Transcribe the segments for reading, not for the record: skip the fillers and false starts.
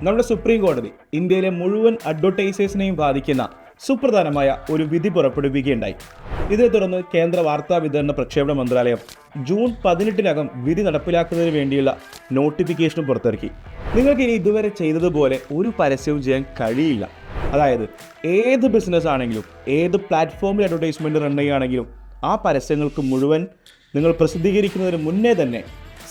നമ്മുടെ സുപ്രീം കോടതി ഇന്ത്യയിലെ മുഴുവൻ അഡ്വർടൈസേഴ്സിനെയും ബാധിക്കുന്ന സുപ്രധാനമായ ഒരു വിധി പുറപ്പെടുവിക്കുകയുണ്ടായി. ഇതേ തുടർന്ന് കേന്ദ്ര വാർത്താ വിതരണ പ്രക്ഷേപണ മന്ത്രാലയം ജൂൺ 18-നകം വിധി നടപ്പിലാക്കുന്നതിന് വേണ്ടിയുള്ള നോട്ടിഫിക്കേഷനും പുറത്തിറക്കി. നിങ്ങൾക്ക് ഇനി ഇതുവരെ ചെയ്തതുപോലെ ഒരു പരസ്യവും ചെയ്യാൻ കഴിയില്ല. അതായത് ഏത് ബിസിനസ് ആണെങ്കിലും ഏത് പ്ലാറ്റ്ഫോമിൽ അഡ്വർടൈസ്മെൻറ്റ് റൺ ചെയ്യുകയാണെങ്കിലും ആ പരസ്യങ്ങൾക്ക് മുഴുവൻ നിങ്ങൾ പ്രസിദ്ധീകരിക്കുന്നതിന് മുന്നേ തന്നെ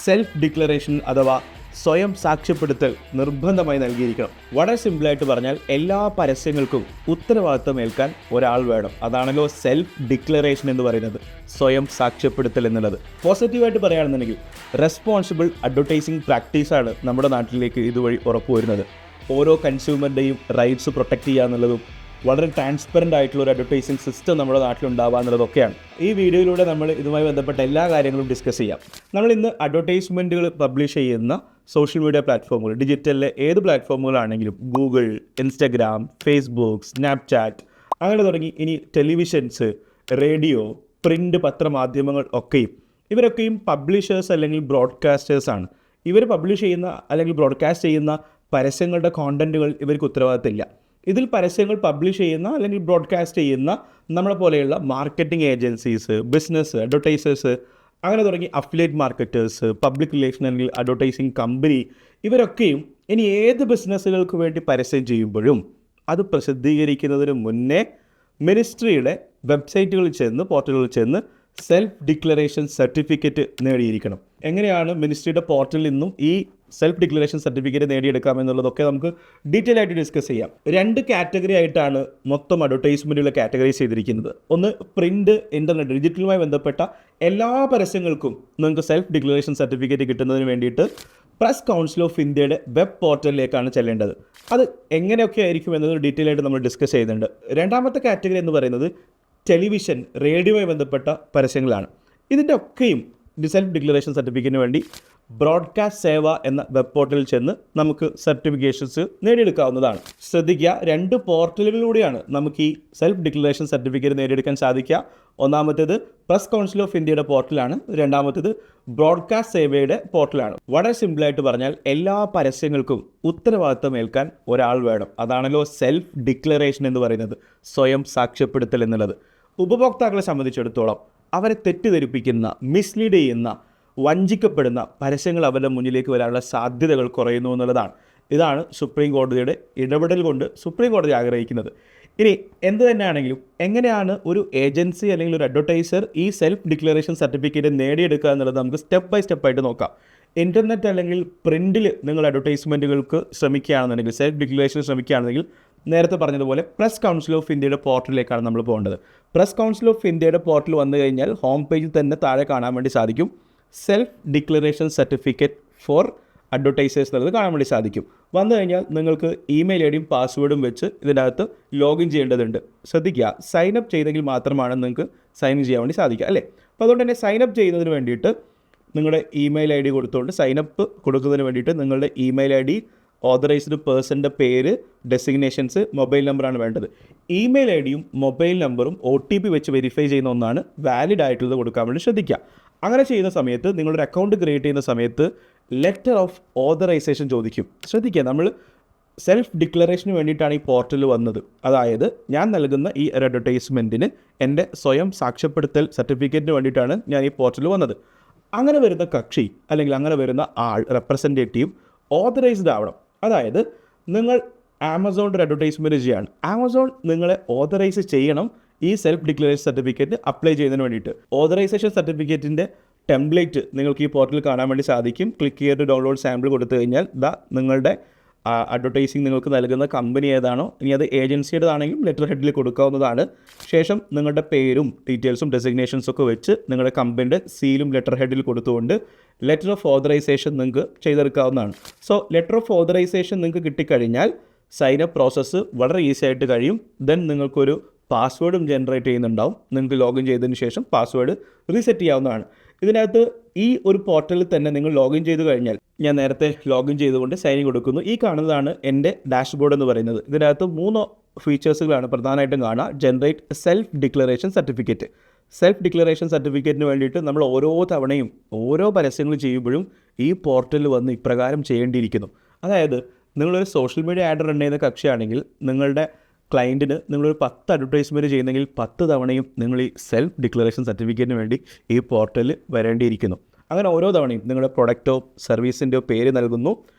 സെൽഫ് ഡിക്ലറേഷൻ അഥവാ സ്വയം സാക്ഷ്യപ്പെടുത്തൽ നിർബന്ധമായി നൽകിയിരിക്കണം. വളരെ സിമ്പിളായിട്ട് പറഞ്ഞാൽ എല്ലാ പരസ്യങ്ങൾക്കും ഉത്തരവാദിത്തം ഏൽക്കാൻ ഒരാൾ വേണം. അതാണല്ലോ സെൽഫ് ഡിക്ലറേഷൻ എന്ന് പറയുന്നത്, സ്വയം സാക്ഷ്യപ്പെടുത്തൽ എന്നുള്ളത്. പോസിറ്റീവായിട്ട് പറയുകയാണെന്നുണ്ടെങ്കിൽ റെസ്പോൺസിബിൾ അഡ്വർടൈസിങ് പ്രാക്ടീസാണ് നമ്മുടെ നാട്ടിലേക്ക് ഇതുവഴി ഉറപ്പുവരുന്നത്. ഓരോ കൺസ്യൂമറിൻ്റെയും റൈറ്റ്സ് പ്രൊട്ടക്റ്റ് ചെയ്യുക എന്നുള്ളതും വളരെ ട്രാൻസ്പെറൻ്റ് ആയിട്ടുള്ള ഒരു അഡ്വർടൈസിങ് സിസ്റ്റം നമ്മുടെ നാട്ടിലുണ്ടാവുക എന്നുള്ളതൊക്കെയാണ്. ഈ വീഡിയോയിലൂടെ നമ്മൾ ഇതുമായി ബന്ധപ്പെട്ട എല്ലാ കാര്യങ്ങളും ഡിസ്കസ് ചെയ്യാം. നമ്മൾ ഇന്ന് അഡ്വർടൈസ്മെൻറ്റുകൾ പബ്ലിഷ് ചെയ്യുന്ന സോഷ്യൽ മീഡിയ പ്ലാറ്റ്ഫോമുകൾ, ഡിജിറ്റലിലെ ഏത് പ്ലാറ്റ്ഫോമുകളാണെങ്കിലും ഗൂഗിൾ, ഇൻസ്റ്റഗ്രാം, ഫേസ്ബുക്ക്, സ്നാപ്ചാറ്റ് അങ്ങനെ തുടങ്ങി ഇനി ടെലിവിഷൻസ്, റേഡിയോ, പ്രിൻ്റ് പത്രമാധ്യമങ്ങൾ ഇവരൊക്കെയും പബ്ലിഷേഴ്സ് അല്ലെങ്കിൽ ബ്രോഡ്കാസ്റ്റേഴ്സാണ്. ഇവർ പബ്ലിഷ് ചെയ്യുന്ന അല്ലെങ്കിൽ ബ്രോഡ്കാസ്റ്റ് ചെയ്യുന്ന പരസ്യങ്ങളുടെ കോണ്ടൻറ്റുകൾ ഇവർക്ക് ഉത്തരവാദിത്തമില്ല. ഇതിൽ പരസ്യങ്ങൾ പബ്ലിഷ് ചെയ്യുന്ന അല്ലെങ്കിൽ ബ്രോഡ്കാസ്റ്റ് ചെയ്യുന്ന നമ്മളെ പോലെയുള്ള മാർക്കറ്റിംഗ് ഏജൻസീസ്, ബിസിനസ്, അഡ്വർടൈസേഴ്സ് അങ്ങനെ തുടങ്ങി അഫിലിയേറ്റ് മാർക്കറ്റേഴ്സ്, പബ്ലിക് റിലേഷൻ അല്ലെങ്കിൽ അഡ്വർടൈസിങ് കമ്പനി ഇവരൊക്കെയും ഇനി ഏത് ബിസിനസ്സുകൾക്ക് വേണ്ടി പരസ്യം ചെയ്യുമ്പോഴും അത് പ്രസിദ്ധീകരിക്കുന്നതിന് മുന്നേ മിനിസ്ട്രിയുടെ വെബ്സൈറ്റുകളിൽ ചെന്ന് പോർട്ടലുകളിൽ ചെന്ന് സെൽഫ് ഡിക്ലറേഷൻ സർട്ടിഫിക്കറ്റ് നേടിയിരിക്കണം. എങ്ങനെയാണ് മിനിസ്ട്രിയുടെ പോർട്ടലിൽ നിന്നും ഈ സെൽഫ് ഡിക്ലറേഷൻ സർട്ടിഫിക്കറ്റ് നേടിയെടുക്കാം എന്നുള്ളതൊക്കെ നമുക്ക് ഡീറ്റെയിൽ ആയിട്ട് ഡിസ്കസ് ചെയ്യാം. 2 കാറ്റഗറി ആയിട്ടാണ് മൊത്തം അഡ്വർടൈസ്മെൻറ്റുകൾ കാറ്റഗറൈസ് ചെയ്തിരിക്കുന്നത്. ഒന്ന്, പ്രിൻ്റ്, ഇൻ്റർനെറ്റ്, ഡിജിറ്റലുമായി ബന്ധപ്പെട്ട എല്ലാ പരസ്യങ്ങൾക്കും നിങ്ങൾക്ക് സെൽഫ് ഡിക്ലറേഷൻ സർട്ടിഫിക്കറ്റ് കിട്ടുന്നതിന് വേണ്ടിയിട്ട് പ്രസ് കൗൺസിൽ ഓഫ് ഇന്ത്യയുടെ വെബ് പോർട്ടലിലേക്കാണ് ചെല്ലേണ്ടത്. അത് എങ്ങനെയൊക്കെ ആയിരിക്കും എന്നത് ഡീറ്റെയിൽ ആയിട്ട് നമ്മൾ ഡിസ്കസ് ചെയ്യുന്നുണ്ട്. രണ്ടാമത്തെ കാറ്റഗറി എന്ന് പറയുന്നത് ടെലിവിഷൻ, റേഡിയോയുമായി ബന്ധപ്പെട്ട പരസ്യങ്ങളാണ്. ഇതിൻ്റെ ഒക്കെയും സെൽഫ് ഡിക്ലറേഷൻ സർട്ടിഫിക്കറ്റിന് വേണ്ടി ബ്രോഡ്കാസ്റ്റ് സേവ എന്ന വെബ് പോർട്ടലിൽ ചെന്ന് നമുക്ക് സർട്ടിഫിക്കേഷൻസ് നേടിയെടുക്കാവുന്നതാണ്. ശ്രദ്ധിക്കുക, 2 പോർട്ടലുകളിലൂടെയാണ് നമുക്ക് ഈ സെൽഫ് ഡിക്ലറേഷൻ സർട്ടിഫിക്കറ്റ് നേടിയെടുക്കാൻ സാധിക്കുക. ഒന്നാമത്തേത് പ്രസ് കൗൺസിൽ ഓഫ് ഇന്ത്യയുടെ പോർട്ടലാണ്, രണ്ടാമത്തേത് ബ്രോഡ്കാസ്റ്റ് സേവയുടെ പോർട്ടലാണ്. വളരെ സിമ്പിളായിട്ട് പറഞ്ഞാൽ എല്ലാ പരസ്യങ്ങൾക്കും ഉത്തരവാദിത്തം ഏൽക്കാൻ ഒരാൾ വേണം. അതാണല്ലോ സെൽഫ് ഡിക്ലറേഷൻ എന്ന് പറയുന്നത്, സ്വയം സാക്ഷ്യപ്പെടുത്തൽ എന്നുള്ളത്. ഉപഭോക്താക്കളെ സംബന്ധിച്ചിടത്തോളം അവരെ തെറ്റിദ്ധരിപ്പിക്കുന്ന, മിസ്ലീഡ് ചെയ്യുന്ന, വഞ്ചിക്കപ്പെടുന്ന പരസ്യങ്ങൾ അവരുടെ മുന്നിലേക്ക് വരാനുള്ള സാധ്യതകൾ കുറയുന്നു എന്നുള്ളതാണ്. ഇതാണ് സുപ്രീം കോടതിയുടെ ഇടപെടൽ കൊണ്ട് സുപ്രീം കോടതി ആഗ്രഹിക്കുന്നത്. ഇനി എന്ത് തന്നെയാണെങ്കിലും എങ്ങനെയാണ് ഒരു ഏജൻസി അല്ലെങ്കിൽ ഒരു അഡ്വർടൈസർ ഈ സെൽഫ് ഡിക്ലറേഷൻ സർട്ടിഫിക്കറ്റ് നേടിയെടുക്കുക എന്നുള്ളത് നമുക്ക് സ്റ്റെപ്പ് ബൈ സ്റ്റെപ്പായിട്ട് നോക്കാം. ഇൻ്റർനെറ്റ് അല്ലെങ്കിൽ പ്രിൻറ്റിൽ നിങ്ങൾ അഡ്വർടൈസ്മെൻറ്റുകൾക്ക് ശ്രമിക്കുകയാണെന്നുണ്ടെങ്കിൽ, സെൽഫ് ഡിക്ലറേഷൻ ശ്രമിക്കുകയാണെന്നുണ്ടെങ്കിൽ നേരത്തെ പറഞ്ഞതുപോലെ പ്രസ് കൗൺസിൽ ഓഫ് ഇന്ത്യയുടെ പോർട്ടലിലേക്കാണ് നമ്മൾ പോകേണ്ടത്. പ്രസ് കൗൺസിൽ ഓഫ് ഇന്ത്യയുടെ പോർട്ടൽ വന്നു കഴിഞ്ഞാൽ ഹോം പേജിൽ തന്നെ താഴെ കാണാൻ വേണ്ടി സാധിക്കും self declaration certificate for advertisers എന്നുള്ളത് കാണാൻ വേണ്ടി സാധിക്കും. വന്നു കഴിഞ്ഞാൽ നിങ്ങൾക്ക് ഇമെയിൽ ഐ ഡിയും പാസ്വേഡും വെച്ച് ഇതിൻ്റെ അകത്ത് ലോഗിൻ ചെയ്യേണ്ടതുണ്ട്. ശ്രദ്ധിക്കുക, സൈനപ്പ് ചെയ്തെങ്കിൽ മാത്രമാണ് നിങ്ങൾക്ക് സൈൻ ഇൻ ചെയ്യാൻ വേണ്ടി സാധിക്കുക, അല്ലേ? അപ്പോൾ അതുകൊണ്ട് തന്നെ സൈനപ്പ് ചെയ്യുന്നതിന് വേണ്ടിയിട്ട് നിങ്ങളുടെ ഇമെയിൽ ഐ ഡി കൊടുത്തുകൊണ്ട് സൈനപ്പ് കൊടുക്കുന്നതിന് വേണ്ടിയിട്ട് നിങ്ങളുടെ ഇമെയിൽ ഐ ഡി, ഓതറൈസ്ഡ് പേഴ്സൻ്റെ പേര്, ഡെസിഗ്നേഷൻസ്, മൊബൈൽ നമ്പറാണ് വേണ്ടത്. ഇമെയിൽ ഐ ഡിയും മൊബൈൽ നമ്പറും OTP വെച്ച് വെരിഫൈ ചെയ്യുന്ന ഒന്നാണ്, വാലിഡ് ആയിട്ടുള്ളത് കൊടുക്കാൻ വേണ്ടി ശ്രദ്ധിക്കുക. അങ്ങനെ ചെയ്യുന്ന സമയത്ത് നിങ്ങളൊരു അക്കൗണ്ട് ക്രിയേറ്റ് ചെയ്യുന്ന സമയത്ത് ലെറ്റർ ഓഫ് ഓതറൈസേഷൻ ചോദിക്കും. ശ്രദ്ധിക്കുക, നമ്മൾ സെൽഫ് ഡിക്ലറേഷന് വേണ്ടിയിട്ടാണ് ഈ പോർട്ടൽ വന്നത്. അതായത് ഞാൻ നൽകുന്ന ഈ ഒരു അഡ്വർടൈസ്മെൻറ്റിന് എൻ്റെ സ്വയം സാക്ഷ്യപ്പെടുത്തൽ സർട്ടിഫിക്കറ്റിന് വേണ്ടിയിട്ടാണ് ഞാൻ ഈ പോർട്ടൽ വന്നത്. അങ്ങനെ വരുന്ന കക്ഷി അല്ലെങ്കിൽ അങ്ങനെ വരുന്ന ആൾ, റെപ്രസെൻറ്റേറ്റീവ് ഓതറൈസ്ഡ് ആവണം. അതായത് നിങ്ങൾ ആമസോണിൻ്റെ ഒരു അഡ്വർടൈസ്മെൻറ്റ് ചെയ്യാണ്, ആമസോൺ നിങ്ങളെ ഓതറൈസ് ചെയ്യണം ഈ സെൽഫ് ഡിക്ലറേഷൻ സർട്ടിഫിക്കറ്റ് അപ്ലൈ ചെയ്യുന്നതിന് വേണ്ടിയിട്ട്. ഓതറൈസേഷൻ സർട്ടിഫിക്കറ്റിൻ്റെ ടെംപ്ലേറ്റ് നിങ്ങൾക്ക് ഈ പോർട്ടലിൽ കാണാൻ വേണ്ടി സാധിക്കും. ക്ലിക്ക് ചെയ്തിട്ട് ഡൗൺലോഡ് സാമ്പിൾ കൊടുത്തു കഴിഞ്ഞാൽ നിങ്ങളുടെ അഡ്വർടൈസിങ് നിങ്ങൾക്ക് നൽകുന്ന കമ്പനി ഏതാണോ, ഇനി അത് ഏജൻസിയുടേതാണെങ്കിലും ലെറ്റർ ഹെഡിൽ കൊടുക്കാവുന്നതാണ്. ശേഷം നിങ്ങളുടെ പേരും ഡീറ്റെയിൽസും ഡെസിഗ്നേഷൻസൊക്കെ വെച്ച് നിങ്ങളുടെ കമ്പനിയുടെ സീലും ലെറ്റർ ഹെഡിൽ കൊടുത്തുകൊണ്ട് ലെറ്റർ ഓഫ് ഓതറൈസേഷൻ നിങ്ങൾക്ക് ചെയ്തെടുക്കാവുന്നതാണ്. സോ ലെറ്റർ ഓഫ് ഓതറൈസേഷൻ നിങ്ങൾക്ക് കിട്ടിക്കഴിഞ്ഞാൽ സൈനപ്പ് പ്രോസസ്സ് വളരെ ഈസി ആയിട്ട് കഴിയും. ദെൻ നിങ്ങൾക്കൊരു പാസ്വേഡും ജനറേറ്റ് ചെയ്യുന്നുണ്ടാവും. നിങ്ങൾക്ക് ലോഗിൻ ചെയ്തതിന് ശേഷം പാസ്വേഡ് റീസെറ്റ് ചെയ്യാവുന്നതാണ്. ഇതിനകത്ത് ഈ ഒരു പോർട്ടലിൽ തന്നെ നിങ്ങൾ ലോഗിൻ ചെയ്ത് കഴിഞ്ഞാൽ, ഞാൻ നേരത്തെ ലോഗിൻ ചെയ്തുകൊണ്ട് സൈൻ ഇൻ കൊടുക്കുന്നു. ഈ കാണുന്നതാണ് എൻ്റെ ഡാഷ്ബോർഡ് എന്ന് പറയുന്നത്. ഇതിനകത്ത് 3 ഫീച്ചേഴ്സുകളാണ് പ്രധാനമായിട്ടും കാണുക. Generate self declaration certificate. Self declaration സർട്ടിഫിക്കറ്റിന് വേണ്ടിയിട്ട് നമ്മൾ ഓരോ തവണയും ഓരോ പരസ്യങ്ങൾ ചെയ്യുമ്പോഴും ഈ പോർട്ടലിൽ വന്ന് ഇപ്രകാരം ചെയ്യേണ്ടിയിരിക്കുന്നു. അതായത് നിങ്ങളൊരു സോഷ്യൽ മീഡിയ ആഡ് റൺ ചെയ്യുന്ന കക്ഷിയാണെങ്കിൽ നിങ്ങളുടെ ക്ലയൻറ്റിന് നിങ്ങളൊരു 10 അഡ്വർടൈസ്മെൻറ്റ് ചെയ്യുന്നെങ്കിൽ 10 തവണയും നിങ്ങൾ ഈ സെൽഫ് ഡിക്ലറേഷൻ സർട്ടിഫിക്കറ്റിന് വേണ്ടി ഈ പോർട്ടലിൽ വരേണ്ടിയിരിക്കുന്നു. അങ്ങനെ ഓരോ തവണയും നിങ്ങളുടെ പ്രൊഡക്റ്റോ സർവീസിൻ്റെയോ പേര് നൽകുന്നു,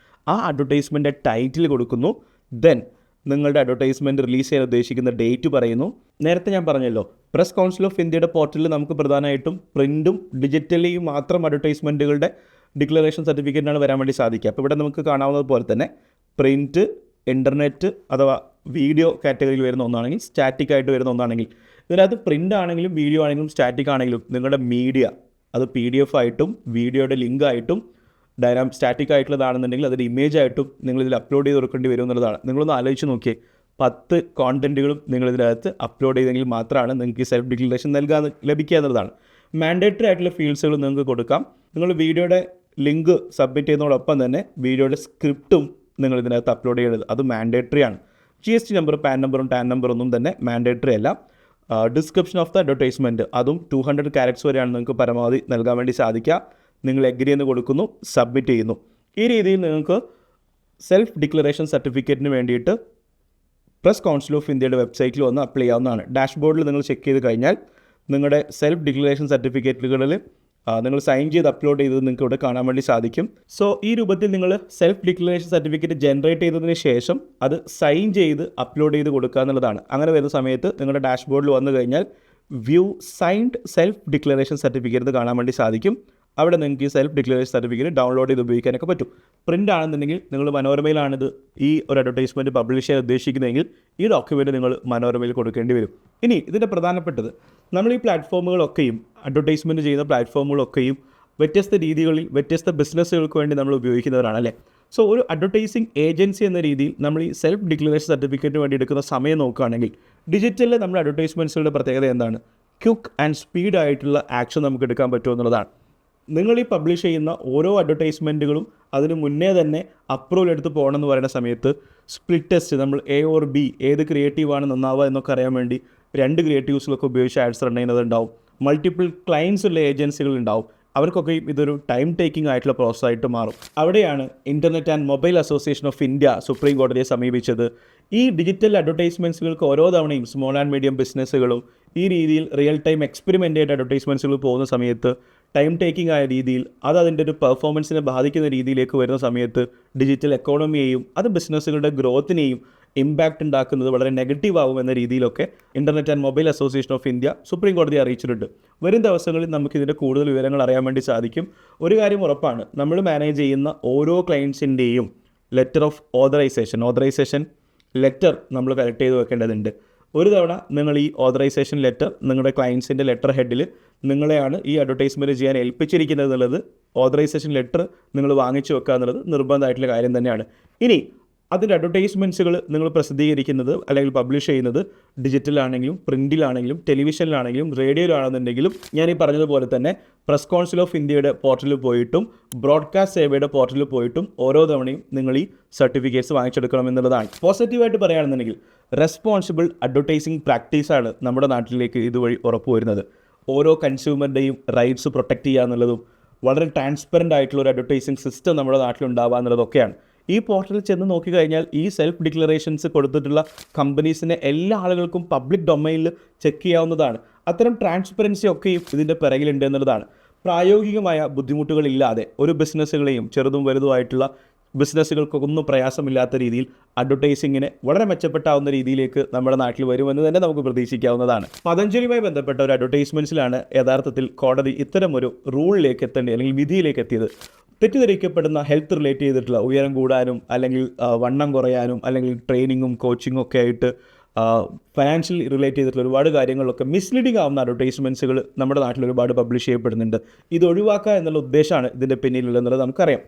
ആ അഡ്വർടൈസ്മെൻറ്റ് ടൈറ്റിൽ കൊടുക്കുന്നു, ദെൻ നിങ്ങളുടെ അഡ്വർടൈസ്മെൻറ്റ് റിലീസ് ചെയ്യാൻ ഉദ്ദേശിക്കുന്ന ഡേറ്റ് പറയുന്നു. നേരത്തെ ഞാൻ പറഞ്ഞല്ലോ, പ്രസ് കൗൺസിൽ ഓഫ് ഇന്ത്യയുടെ പോർട്ടലിൽ നമുക്ക് പ്രധാനമായിട്ടും പ്രിൻറ്റും ഡിജിറ്റലിയും മാത്രം അഡ്വർടൈസ്മെൻറ്റുകളുടെ ഡിക്ലറേഷൻ സർട്ടിഫിക്കറ്റിനാണ് വരാൻ വേണ്ടി സാധിക്കുക. അപ്പോൾ ഇവിടെ നമുക്ക് കാണാവുന്നത് പോലെ തന്നെ പ്രിൻറ്റ്, ഇൻ്റർനെറ്റ് അഥവാ വീഡിയോ കാറ്റഗറിയിൽ വരുന്ന ഒന്നാണെങ്കിൽ, സ്റ്റാറ്റിക് ആയിട്ട് വരുന്ന ഒന്നാണെങ്കിൽ, ഇതിനകത്ത് പ്രിൻ്റ് ആണെങ്കിലും വീഡിയോ ആണെങ്കിലും സ്റ്റാറ്റിക് ആണെങ്കിലും നിങ്ങളുടെ മീഡിയ അത് PDF ആയിട്ടും വീഡിയോയുടെ ലിങ്ക് ആയിട്ടും സ്റ്റാറ്റിക് ആയിട്ടുള്ളതാണെന്നുണ്ടെങ്കിൽ അതിൻ്റെ ഇമേജ് ആയിട്ടും നിങ്ങളിതിൽ അപ്ലോഡ് ചെയ്ത് കൊടുക്കേണ്ടി വരും എന്നുള്ളതാണ്. നിങ്ങളൊന്ന് ആലോചിച്ച് നോക്കിയേ, 10 കോണ്ടൻറ്റുകളും നിങ്ങളിതിനകത്ത് അപ്ലോഡ് ചെയ്തെങ്കിൽ മാത്രമാണ് നിങ്ങൾക്ക് ഈ സെൽഫ് ഡിക്ലറേഷൻ ലഭിക്കുക എന്നുള്ളതാണ്. മാൻഡേറ്ററി ആയിട്ടുള്ള ഫീൽഡ്സുകൾ നിങ്ങൾക്ക് കൊടുക്കാം. നിങ്ങൾ വീഡിയോയുടെ ലിങ്ക് സബ്മിറ്റ് ചെയ്യുന്നതോടൊപ്പം തന്നെ വീഡിയോയുടെ സ്ക്രിപ്റ്റും നിങ്ങൾ ഇതിനകത്ത് അപ്ലോഡ് ചെയ്യേണ്ടത് അത് മാൻഡേറ്ററി ആണ്. GST നമ്പർ, പാൻ നമ്പറും ടാൻ നമ്പറൊന്നും തന്നെ മാൻഡേറ്ററി അല്ല. ഡിസ്ക്രിപ്ഷൻ ഓഫ് ദ അഡ്വർടൈസ്മെൻറ്റ് അതും 200 ക്യാരക്ടേഴ്സ് വരെയാണ് നിങ്ങൾക്ക് പരമാവധി നൽകാൻ വേണ്ടി സാധിക്കുക. നിങ്ങൾ എഗ്രി എന്ന് കൊടുക്കുന്നു, സബ്മിറ്റ് ചെയ്യുന്നു. ഈ രീതിയിൽ നിങ്ങൾക്ക് സെൽഫ് ഡിക്ലറേഷൻ സർട്ടിഫിക്കറ്റിന് വേണ്ടിയിട്ട് പ്രസ് കൗൺസിൽ ഓഫ് ഇന്ത്യയുടെ വെബ്സൈറ്റിൽ വന്ന് അപ്ലൈ ചെയ്യാവുന്നതാണ്. ഡാഷ്ബോർഡിൽ നിങ്ങൾ ചെക്ക് ചെയ്ത് കഴിഞ്ഞാൽ നിങ്ങളുടെ സെൽഫ് ഡിക്ലറേഷൻ സർട്ടിഫിക്കറ്റുകളിൽ നിങ്ങൾ സൈൻ ചെയ്ത് അപ്ലോഡ് ചെയ്തത് നിങ്ങൾക്ക് ഇവിടെ കാണാൻ വേണ്ടി സാധിക്കും. സോ ഈ രൂപത്തിൽ നിങ്ങൾ സെൽഫ് ഡിക്ലറേഷൻ സർട്ടിഫിക്കറ്റ് ജനറേറ്റ് ചെയ്തതിന് ശേഷം അത് സൈൻ ചെയ്ത് അപ്ലോഡ് ചെയ്ത് കൊടുക്കുക എന്നുള്ളതാണ്. അങ്ങനെ വരുന്ന സമയത്ത് നിങ്ങളുടെ ഡാഷ്ബോർഡിൽ വന്നു കഴിഞ്ഞാൽ view signed self declaration certificate കാണാൻ വേണ്ടി സാധിക്കും. അവിടെ നിങ്ങൾക്ക് ഈ സെൽഫ് ഡിക്ലറേഷൻ സർട്ടിഫിക്കറ്റ് ഡൗൺലോഡ് ചെയ്ത് ഉപയോഗിക്കാനൊക്കെ പറ്റും. പ്രിൻ്റ് ആണെന്നുണ്ടെങ്കിൽ നിങ്ങൾ മനോരമയിലാണിത് ഈ ഒരു അഡ്വർടൈസ്മെൻറ്റ് പബ്ലിഷ് ചെയ്യാൻ ഉദ്ദേശിക്കുന്നതെങ്കിൽ ഈ ഡോക്യുമെൻറ്റ് നിങ്ങൾ മനോരമയിൽ കൊടുക്കേണ്ടി വരും. ഇനി ഇതിൻ്റെ പ്രധാനപ്പെട്ടത്, നമ്മൾ ഈ പ്ലാറ്റ്ഫോമുകളൊക്കെയും അഡ്വർടൈസ്മെൻറ്റ് ചെയ്യുന്ന പ്ലാറ്റ്ഫോമുകളൊക്കെയും വ്യത്യസ്ത രീതികളിൽ വ്യത്യസ്ത ബിസിനസ്സുകൾക്ക് വേണ്ടി നമ്മൾ ഉപയോഗിക്കുന്നവരാണ് അല്ലേ. സോ ഒരു അഡ്വർടൈസിങ് ഏജൻസി എന്ന രീതിയിൽ നമ്മൾ ഈ സെൽഫ് ഡിക്ലറേഷൻ സർട്ടിഫിക്കറ്റിന് വേണ്ടി എടുക്കുന്ന സമയം നോക്കുകയാണെങ്കിൽ ഡിജിറ്റലിൽ നമ്മുടെ അഡ്വർടൈസ്മെൻറ്റ്സുകളുടെ പ്രത്യേകത എന്താണ്? ക്വിക്ക് ആൻഡ് സ്പീഡ് ആയിട്ടുള്ള ആക്ഷൻ നമുക്ക് എടുക്കാൻ പറ്റുമെന്നുള്ളതാണ്. നിങ്ങൾ ഈ പബ്ലിഷ് ചെയ്യുന്ന ഓരോ അഡ്വർടൈസ്മെൻറ്റുകളും അതിന് മുന്നേ തന്നെ അപ്രൂവൽ എടുത്ത് പോകണമെന്ന് പറയുന്ന സമയത്ത് സ്പ്ലിറ്റ് ടെസ്റ്റ്, നമ്മൾ A or B ഏത് ക്രിയേറ്റീവാണ് നന്നാവുക എന്നൊക്കെ അറിയാൻ വേണ്ടി 2 ക്രിയേറ്റീവ്സിലൊക്കെ ഉപയോഗിച്ച് ആഡ്സ് റൺ ചെയ്യുന്നതുണ്ടാവും. മൾട്ടിപ്പിൾ ക്ലയൻസ് ഉള്ള ഏജൻസികളുണ്ടാവും. അവർക്കൊക്കെ ഇതൊരു ടൈം ടേക്കിംഗ് ആയിട്ടുള്ള പ്രോസസ്സായിട്ട് മാറും. അവിടെയാണ് internet and mobile association of India supreme കോടതിയെ സമീപിച്ചത്. ഈ ഡിജിറ്റൽ അഡ്വർടൈസ്മെൻറ്റ്സുകൾക്ക് ഓരോ തവണയും സ്മോൾ ആൻഡ് മീഡിയം ബിസിനസ്സുകളും ഈ രീതിയിൽ റിയൽ ടൈം എക്സ്പെരിമെൻ്റ് അഡ്വർടൈസ്മെൻറ്റ്സുകൾ പോകുന്ന സമയത്ത് ടൈം ടേക്കിംഗ് ആയ രീതിയിൽ അത് അതിൻ്റെ ഒരു പെർഫോമൻസിനെ ബാധിക്കുന്ന രീതിയിലേക്ക് വരുന്ന സമയത്ത് ഡിജിറ്റൽ എക്കോണമിയെയും അത് ബിസിനസ്സുകളുടെ ഗ്രോത്തിനെയും ഇമ്പാക്റ്റ് ഉണ്ടാക്കുന്നത് വളരെ നെഗറ്റീവ് ആവും എന്ന രീതിയിലൊക്കെ internet and mobile association of India supreme കോടതിയെ അറിയിച്ചിട്ടുണ്ട്. വരും ദിവസങ്ങളിൽ നമുക്കിതിൻ്റെ കൂടുതൽ വിവരങ്ങൾ അറിയാൻ വേണ്ടി സാധിക്കും. ഒരു കാര്യം ഉറപ്പാണ്, നമ്മൾ മാനേജ് ചെയ്യുന്ന ഓരോ ക്ലയൻസിൻ്റെയും ലെറ്റർ ഓഫ് ഓതറൈസേഷൻ ലെറ്റർ നമ്മൾ കളക്ട് ചെയ്ത് വെക്കേണ്ടതുണ്ട്. ഒരു തവണ നിങ്ങൾ ഈ ഓതറൈസേഷൻ ലെറ്റർ നിങ്ങളുടെ ക്ലയൻസിൻ്റെ ലെറ്റർ ഹെഡിൽ നിങ്ങളെയാണ് ഈ അഡ്വർടൈസ്മെൻറ്റ് ചെയ്യാൻ ഏൽപ്പിച്ചിരിക്കുന്നത് എന്നുള്ളത് ഓതറൈസേഷൻ ലെറ്റർ നിങ്ങൾ വാങ്ങിച്ചു വെക്കുക എന്നുള്ളത് നിർബന്ധമായിട്ടുള്ള കാര്യം തന്നെയാണ്. ഇനി അതിൻ്റെ അഡ്വർടൈസ്മെൻറ്റ്സുകൾ നിങ്ങൾ പ്രസിദ്ധീകരിക്കുന്നത് അല്ലെങ്കിൽ പബ്ലിഷ് ചെയ്യുന്നത് ഡിജിറ്റലാണെങ്കിലും പ്രിൻറ്റിലാണെങ്കിലും ടെലിവിഷനിലാണെങ്കിലും റേഡിയോയിലാണെന്നുണ്ടെങ്കിലും ഞാൻ ഈ പറഞ്ഞതുപോലെ തന്നെ പ്രസ് കൗൺസിൽ ഓഫ് ഇന്ത്യയുടെ പോർട്ടലിൽ പോയിട്ടും ബ്രോഡ്കാസ്റ്റ് സേവയുടെ പോർട്ടലിൽ പോയിട്ടും ഓരോ തവണയും നിങ്ങൾ ഈ സർട്ടിഫിക്കറ്റ്സ് വാങ്ങിച്ചെടുക്കണം എന്നുള്ളതാണ്. പോസിറ്റീവായിട്ട് പറയുകയാണെന്നുണ്ടെങ്കിൽ റെസ്പോൺസിബിൾ അഡ്വർടൈസിങ് പ്രാക്ടീസാണ് നമ്മുടെ നാട്ടിലേക്ക് ഇതുവഴി ഉറപ്പുവരുന്നത്. ഓരോ കൺസ്യൂമറിൻ്റെയും റൈറ്റ്സ് പ്രൊട്ടക്റ്റ് ചെയ്യുക എന്നുള്ളതും വളരെ ട്രാൻസ്പെറൻ്റ് ആയിട്ടുള്ള ഒരു അഡ്വർടൈസിങ് സിസ്റ്റം നമ്മുടെ നാട്ടിലുണ്ടാവുക എന്നുള്ളതൊക്കെയാണ്. ഈ പോർട്ടലിൽ ചെന്ന് നോക്കിക്കഴിഞ്ഞാൽ ഈ സെൽഫ് ഡിക്ലറേഷൻസ് കൊടുത്തിട്ടുള്ള കമ്പനീസിനെ എല്ലാ ആളുകൾക്കും പബ്ലിക് ഡൊമൈനിൽ ചെക്ക് ചെയ്യാവുന്നതാണ്. അത്തരം ട്രാൻസ്പെറൻസി ഒക്കെയും ഇതിൻ്റെ പിറകിലുണ്ട് എന്നുള്ളതാണ്. പ്രായോഗികമായ ബുദ്ധിമുട്ടുകളില്ലാതെ ഒരു ബിസിനസ്സുകളെയും ചെറുതും വലുതുമായിട്ടുള്ള ബിസിനസ്സുകൾക്കൊന്നും പ്രയാസമില്ലാത്ത രീതിയിൽ അഡ്വർടൈസിങ്ങിനെ വളരെ മെച്ചപ്പെട്ടാവുന്ന രീതിയിലേക്ക് നമ്മുടെ നാട്ടിൽ വരുമെന്ന് തന്നെ നമുക്ക് പ്രതീക്ഷിക്കാവുന്നതാണ്. പതഞ്ജലിയുമായി ബന്ധപ്പെട്ട ഒരു അഡ്വർടൈസ്മെൻറ്റ്സിലാണ് യഥാർത്ഥത്തിൽ കോടതി ഇത്തരമൊരു റൂളിലേക്ക് എത്തേണ്ടത് അല്ലെങ്കിൽ വിധിയിലേക്ക് എത്തിയത്. തെറ്റിദ്ധരിക്കപ്പെടുന്ന ഹെൽത്ത് റിലേറ്റ് ചെയ്തിട്ടുള്ള ഉയരം കൂടാനും അല്ലെങ്കിൽ വണ്ണം കുറയാനും അല്ലെങ്കിൽ ട്രെയിനിങ്ങും കോച്ചിങ്ങും ഒക്കെ ആയിട്ട് ഫൈനാൻഷ്യൽ റിലേറ്റ് ചെയ്തിട്ടുള്ള ഒരുപാട് കാര്യങ്ങളിലൊക്കെ മിസ്ലീഡിംഗ് ആവുന്ന അഡ്വർടൈസ്മെൻറ്റ്സുകൾ നമ്മുടെ നാട്ടിൽ ഒരുപാട് പബ്ലിഷ് ചെയ്യപ്പെടുന്നുണ്ട്. ഇത് ഒഴിവാക്കുക എന്നുള്ള ഉദ്ദേശമാണ് ഇതിൻ്റെ പിന്നിലുള്ളത് നമുക്കറിയാം.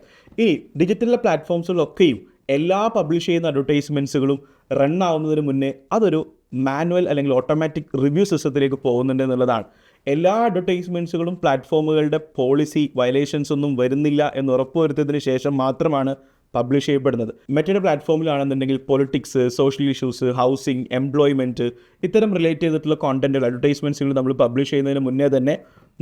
ഈ ഡിജിറ്റൽ പ്ലാറ്റ്ഫോംസുകളൊക്കെയും എല്ലാ പബ്ലിഷ് ചെയ്യുന്ന അഡ്വർടൈസ്മെൻറ്റ്സുകളും റൺ ആവുന്നതിന് മുന്നേ അതൊരു മാനുവൽ അല്ലെങ്കിൽ ഓട്ടോമാറ്റിക് റിവ്യൂ സിസ്റ്റത്തിലേക്ക് പോകുന്നുണ്ട് എന്നുള്ളതാണ്. എല്ലാ അഡ്വർടൈസ്മെൻറ്റ്സുകളും പ്ലാറ്റ്ഫോമുകളുടെ പോളിസി വയലേഷൻസ് ഒന്നും വരുന്നില്ല എന്ന് ഉറപ്പുവരുത്തിയതിന് ശേഷം മാത്രമാണ് പബ്ലിഷ് ചെയ്യപ്പെടുന്നത്. മറ്റൊരു പ്ലാറ്റ്ഫോമിലാണെന്നുണ്ടെങ്കിൽ politics, social issues, housing, employment ഇത്തരം റിലേറ്റ് ചെയ്തിട്ടുള്ള കോണ്ടൻറ്റുകൾ, അഡ്വർടൈസ്മെൻറ്റ്സുകൾ നമ്മൾ പബ്ലിഷ് ചെയ്യുന്നതിന് മുന്നേ തന്നെ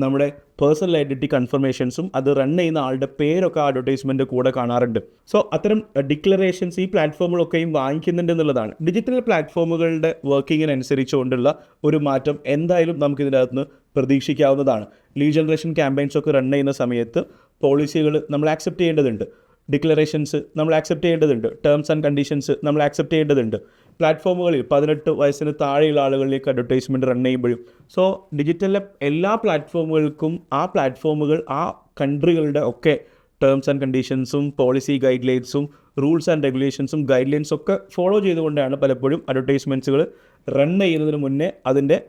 നമ്മുടെ പേഴ്സണൽ ഐഡൻറ്റിറ്റി കൺഫർമേഷൻസും അത് റൺ ചെയ്യുന്ന ആളുടെ പേരൊക്കെ അഡ്വർടൈസ്മെൻറ്റ് കൂടെ കാണാറുണ്ട്. സോ അത്തരം ഡിക്ലറേഷൻസ് ഈ പ്ലാറ്റ്ഫോമുകളൊക്കെയും വാങ്ങിക്കുന്നുണ്ട് എന്നുള്ളതാണ്. ഡിജിറ്റൽ പ്ലാറ്റ്ഫോമുകളുടെ വർക്കിങ്ങിനനുസരിച്ചുകൊണ്ടുള്ള ഒരു മാറ്റം എന്തായാലും നമുക്കിതിനകത്ത് പ്രതീക്ഷിക്കാവുന്നതാണ്. ലീഡ് ജനറേഷൻ ക്യാമ്പയിൻസൊക്കെ റൺ ചെയ്യുന്ന സമയത്ത് പോളിസികൾ നമ്മൾ ആക്സെപ്റ്റ് ചെയ്യേണ്ടതുണ്ട്, ഡിക്ലറേഷൻസ് നമ്മൾ ആക്സെപ്റ്റ് ചെയ്യേണ്ടതുണ്ട്, ടേംസ് ആൻഡ് കണ്ടീഷൻസ് നമ്മൾ ആക്സെപ്റ്റ് ചെയ്യേണ്ടതുണ്ട്. പ്ലാറ്റ്ഫോമുകളിൽ 18 വയസ്സിന് താഴെയുള്ള ആളുകളിലേക്ക് അഡ്വർടൈസ്മെൻറ്റ് റൺ ചെയ്യുമ്പോഴും. സോ ഡിജിറ്റലിലെ എല്ലാ പ്ലാറ്റ്ഫോമുകൾക്കും ആ പ്ലാറ്റ്ഫോമുകൾ ആ കൺട്രികളുടെ ഒക്കെ ടേംസ് ആൻഡ് കണ്ടീഷൻസും പോളിസി ഗൈഡ് ലൈൻസും റൂൾസ് ആൻഡ് റെഗുലേഷൻസും ഗൈഡ് ലൈൻസും ഒക്കെ ഫോളോ ചെയ്തുകൊണ്ടാണ് പലപ്പോഴും അഡ്വർടൈസ്മെൻറ്റ്സുകൾ റൺ ചെയ്യുന്നതിന് മുന്നേ അതിൻ്റെ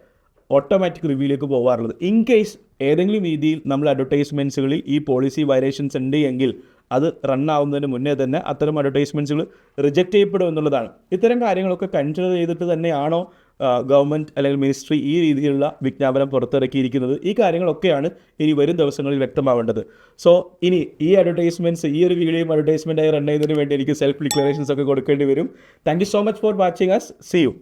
ഓട്ടോമാറ്റിക് റിവ്യൂയിലേക്ക് പോകാറുള്ളത്. ഇൻ കേസ് ഏതെങ്കിലും രീതിയിൽ നമ്മൾ അഡ്വർടൈസ്മെൻറ്റ്സുകളിൽ ഈ പോളിസി വയലേഷൻസ് ഉണ്ട് എങ്കിൽ അത് റൺ ആവുന്നതിന് മുന്നേ തന്നെ അത്തരം അഡ്വർടൈസ്മെൻറ്റ്സുകൾ റിജക്റ്റ് ചെയ്യപ്പെടും എന്നുള്ളതാണ്. ഇത്തരം കാര്യങ്ങളൊക്കെ കൺസിഡർ ചെയ്തിട്ട് തന്നെയാണോ ഗവൺമെൻറ് അല്ലെങ്കിൽ മിനിസ്ട്രി ഈ രീതിയിലുള്ള വിജ്ഞാപനം പുറത്തിറക്കിയിരിക്കുന്നത്? ഈ കാര്യങ്ങളൊക്കെയാണ് ഇനി വരും ദിവസങ്ങളിൽ വ്യക്തമാവേണ്ടത്. സോ ഇനി ഈ അഡ്വർടൈസ്മെൻറ്റ്സ്, ഈ ഒരു വീഡിയോയും അഡ്വർടൈസ്മെൻറ്റായി റൺ ചെയ്യുന്നതിന് വേണ്ടി എനിക്ക് സെൽഫ് ഡിക്ലറേഷൻസ് ഒക്കെ കൊടുക്കേണ്ടി വരും. Thank you so much for watching us. See U.